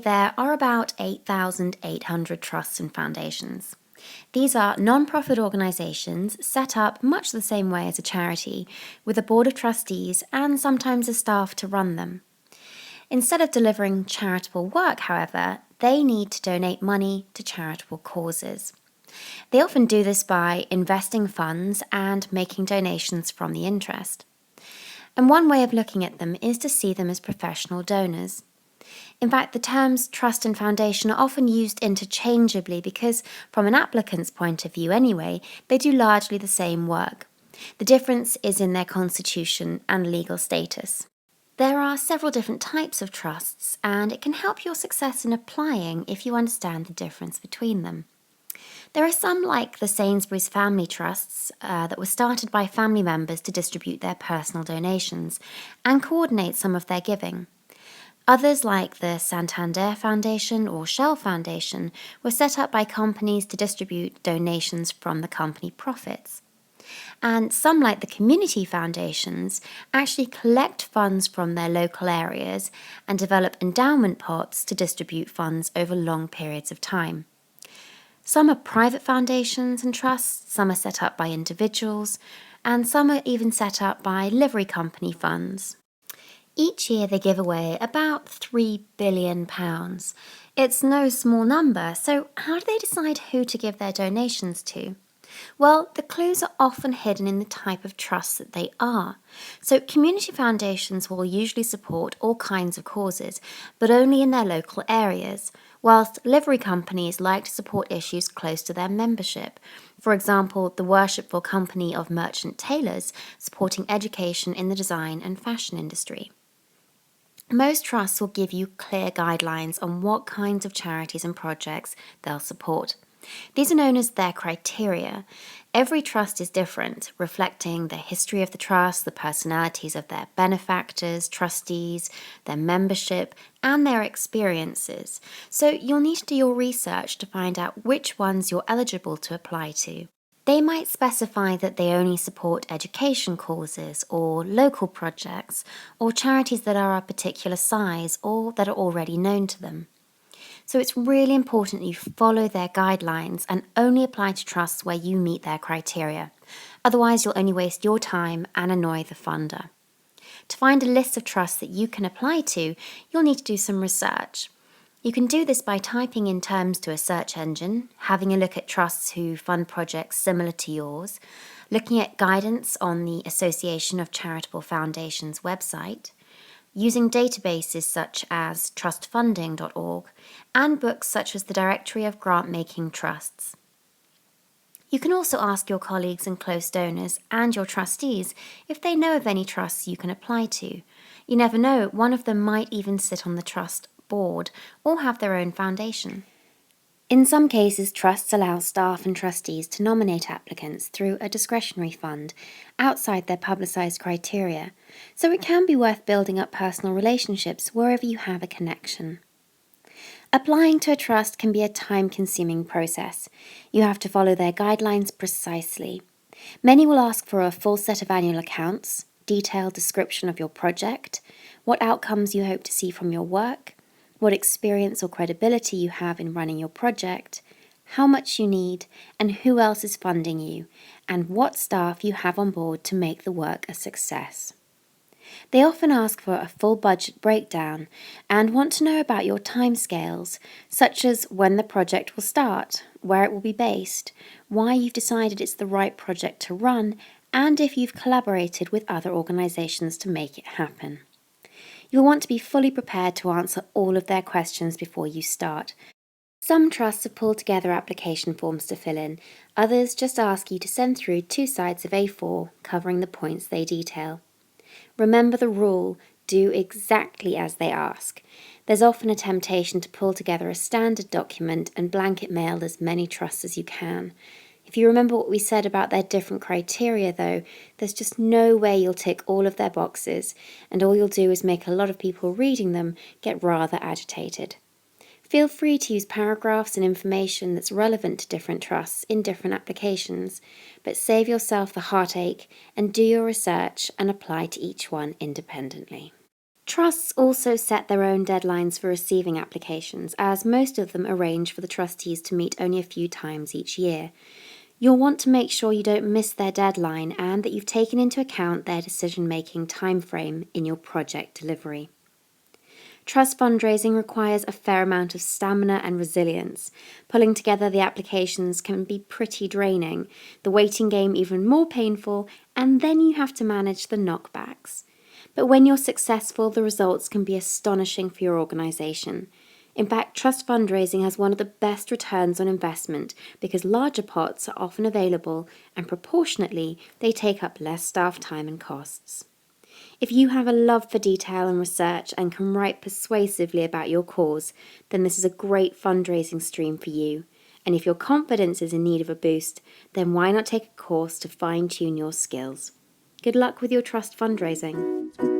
there are about 8,800 trusts and foundations. These are non-profit organisations set up much the same way as a charity, with a board of trustees and sometimes a staff to run them. Instead of delivering charitable work, however, they need to donate money to charitable causes. They often do this by investing funds and making donations from the interest. And one way of looking at them is to see them as professional donors. In fact, the terms trust and foundation are often used interchangeably because, from an applicant's point of view anyway, they do largely the same work. The difference is in their constitution and legal status. There are several different types of trusts, and it can help your success in applying if you understand the difference between them. There are some like the Sainsbury's Family Trusts that were started by family members to distribute their personal donations and coordinate some of their giving. Others, like the Santander Foundation or Shell Foundation, were set up by companies to distribute donations from the company profits. And some, like the community foundations, actually collect funds from their local areas and develop endowment pots to distribute funds over long periods of time. Some are private foundations and trusts, some are set up by individuals, and some are even set up by livery company funds. Each year they give away about £3 billion. It's no small number, so how do they decide who to give their donations to? Well, the clues are often hidden in the type of trusts that they are. So community foundations will usually support all kinds of causes, but only in their local areas, whilst livery companies like to support issues close to their membership. For example, the Worshipful Company of Merchant Tailors supporting education in the design and fashion industry. Most trusts will give you clear guidelines on what kinds of charities and projects they'll support. These are known as their criteria. Every trust is different, reflecting the history of the trust, the personalities of their benefactors, trustees, their membership, and their experiences. So you'll need to do your research to find out which ones you're eligible to apply to. They might specify that they only support education causes or local projects or charities that are a particular size or that are already known to them. So it's really important that you follow their guidelines and only apply to trusts where you meet their criteria. Otherwise, you'll only waste your time and annoy the funder. To find a list of trusts that you can apply to, you'll need to do some research. You can do this by typing in terms to a search engine, having a look at trusts who fund projects similar to yours, looking at guidance on the Association of Charitable Foundations website, using databases such as trustfunding.org and books such as the Directory of Grant-Making Trusts. You can also ask your colleagues and close donors and your trustees if they know of any trusts you can apply to. You never know, one of them might even sit on the trust board or have their own foundation. In some cases, trusts allow staff and trustees to nominate applicants through a discretionary fund outside their publicised criteria, so it can be worth building up personal relationships wherever you have a connection. Applying to a trust can be a time-consuming process. You have to follow their guidelines precisely. Many will ask for a full set of annual accounts, detailed description of your project, what outcomes you hope to see from your work, what experience or credibility you have in running your project, how much you need, and who else is funding you, and what staff you have on board to make the work a success. They often ask for a full budget breakdown and want to know about your timescales, such as when the project will start, where it will be based, why you've decided it's the right project to run, and if you've collaborated with other organisations to make it happen. You'll want to be fully prepared to answer all of their questions before you start. Some trusts have pulled together application forms to fill in, others just ask you to send through 2 sides of A4 covering the points they detail. Remember the rule, do exactly as they ask. There's often a temptation to pull together a standard document and blanket mail as many trusts as you can. If you remember what we said about their different criteria though, there's just no way you'll tick all of their boxes, and all you'll do is make a lot of people reading them get rather agitated. Feel free to use paragraphs and information that's relevant to different trusts in different applications, but save yourself the heartache and do your research and apply to each one independently. Trusts also set their own deadlines for receiving applications, as most of them arrange for the trustees to meet only a few times each year. You'll want to make sure you don't miss their deadline and that you've taken into account their decision-making timeframe in your project delivery. Trust fundraising requires a fair amount of stamina and resilience. Pulling together the applications can be pretty draining, the waiting game even more painful, and then you have to manage the knockbacks. But when you're successful, the results can be astonishing for your organisation. In fact, trust fundraising has one of the best returns on investment because larger pots are often available and proportionately they take up less staff time and costs. If you have a love for detail and research and can write persuasively about your cause, then this is a great fundraising stream for you. And if your confidence is in need of a boost, then why not take a course to fine-tune your skills? Good luck with your trust fundraising.